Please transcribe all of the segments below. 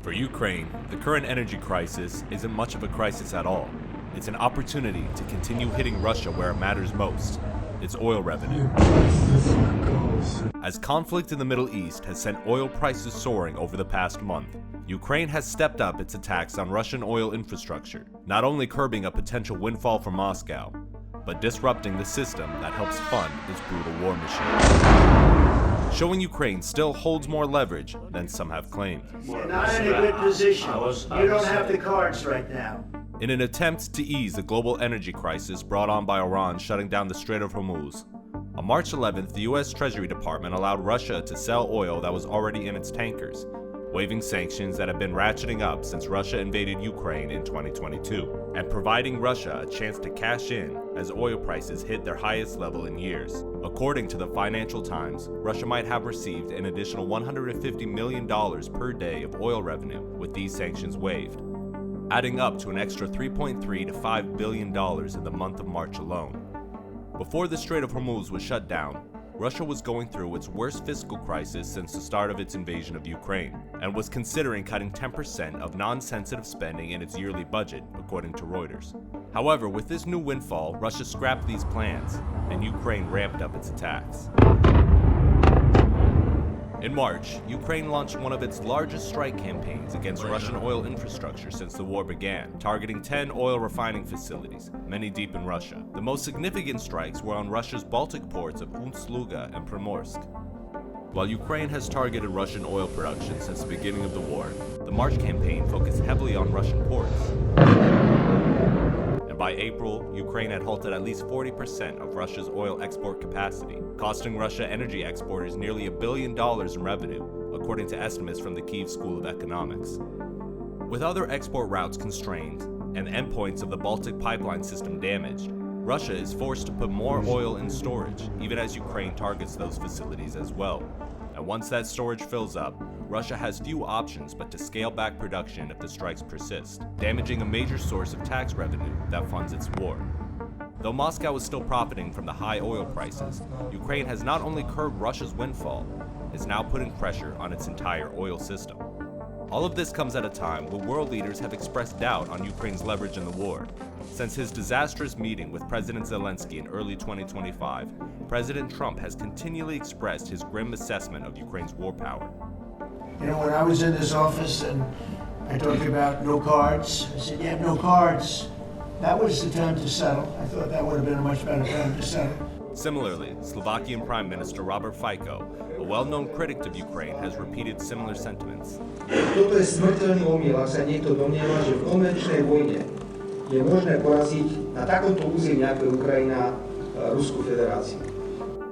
For Ukraine, the current energy crisis isn't much of a crisis at all. It's an opportunity to continue hitting Russia where it matters most, its oil revenue. As conflict in the Middle East has sent oil prices soaring over the past month, Ukraine has stepped up its attacks on Russian oil infrastructure, not only curbing a potential windfall for Moscow, but disrupting the system that helps fund its brutal war machine, showing Ukraine still holds more leverage than some have claimed. You're not in a good position. You don't have the cards right now. In an attempt to ease the global energy crisis brought on by Iran shutting down the Strait of Hormuz, on March 11th, the U.S. Treasury Department allowed Russia to sell oil that was already in its tankers, waiving sanctions that have been ratcheting up since Russia invaded Ukraine in 2022, and providing Russia a chance to cash in as oil prices hit their highest level in years. According to the Financial Times, Russia might have received an additional $150 million per day of oil revenue with these sanctions waived, adding up to an extra $3.3 to $5 billion in the month of March alone. Before the Strait of Hormuz was shut down, Russia was going through its worst fiscal crisis since the start of its invasion of Ukraine, and was considering cutting 10% of non-sensitive spending in its yearly budget, according to Reuters. However, with this new windfall, Russia scrapped these plans, and Ukraine ramped up its attacks. In March, Ukraine launched one of its largest strike campaigns against Russian oil infrastructure since the war began, targeting 10 oil refining facilities, many deep in Russia. The most significant strikes were on Russia's Baltic ports of Ust-Luga and Primorsk. While Ukraine has targeted Russian oil production since the beginning of the war, the March campaign focused heavily on Russian ports. By April, Ukraine had halted at least 40% of Russia's oil export capacity, costing Russia energy exporters nearly $1 billion in revenue, according to estimates from the Kyiv School of Economics. With other export routes constrained and endpoints of the Baltic pipeline system damaged, Russia is forced to put more oil in storage, even as Ukraine targets those facilities as well. And once that storage fills up, Russia has few options but to scale back production if the strikes persist, damaging a major source of tax revenue that funds its war. Though Moscow is still profiting from the high oil prices, Ukraine has not only curbed Russia's windfall, it's now putting pressure on its entire oil system. All of this comes at a time when world leaders have expressed doubt on Ukraine's leverage in the war. Since his disastrous meeting with President Zelensky in early 2025, President Trump has continually expressed his grim assessment of Ukraine's war power. You know, when I was in this office and I talked about no cards, I said, you have no cards. That was the time to settle. I thought that would have been a much better time to settle. Similarly, Slovakian Prime Minister Robert Fico, a well-known critic of Ukraine, has repeated similar sentiments. Toto je smrteľný omyl, ak sa niekto domnieva, že v konvenčnej vojne je možné poraziť na takomto území, ako je Ukrajina, Ruskú federáciu.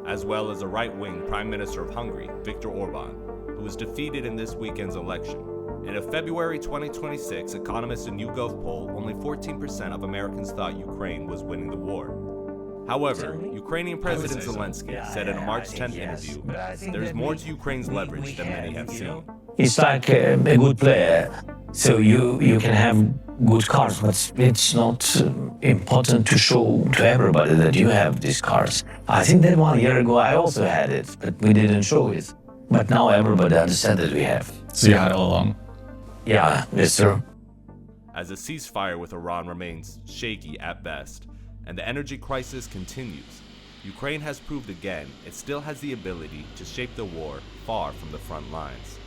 As well as a right-wing Prime Minister of Hungary, Viktor Orban, who was defeated in this weekend's election. In a February 2026 Economist and YouGov poll, only 14% of Americans thought Ukraine was winning the war. However, Ukrainian President Zelensky said in a March 10th interview, there's more to Ukraine's leverage than many have seen. It's like a good player, so you can have good cards, but it's not important to show to everybody that you have these cards. I think that 1 year ago I also had it, but we didn't show it. But now everybody understands that we have. So you had it all along? Yeah, that's true. As a ceasefire with Iran remains shaky at best, and the energy crisis continues, Ukraine has proved again it still has the ability to shape the war far from the front lines.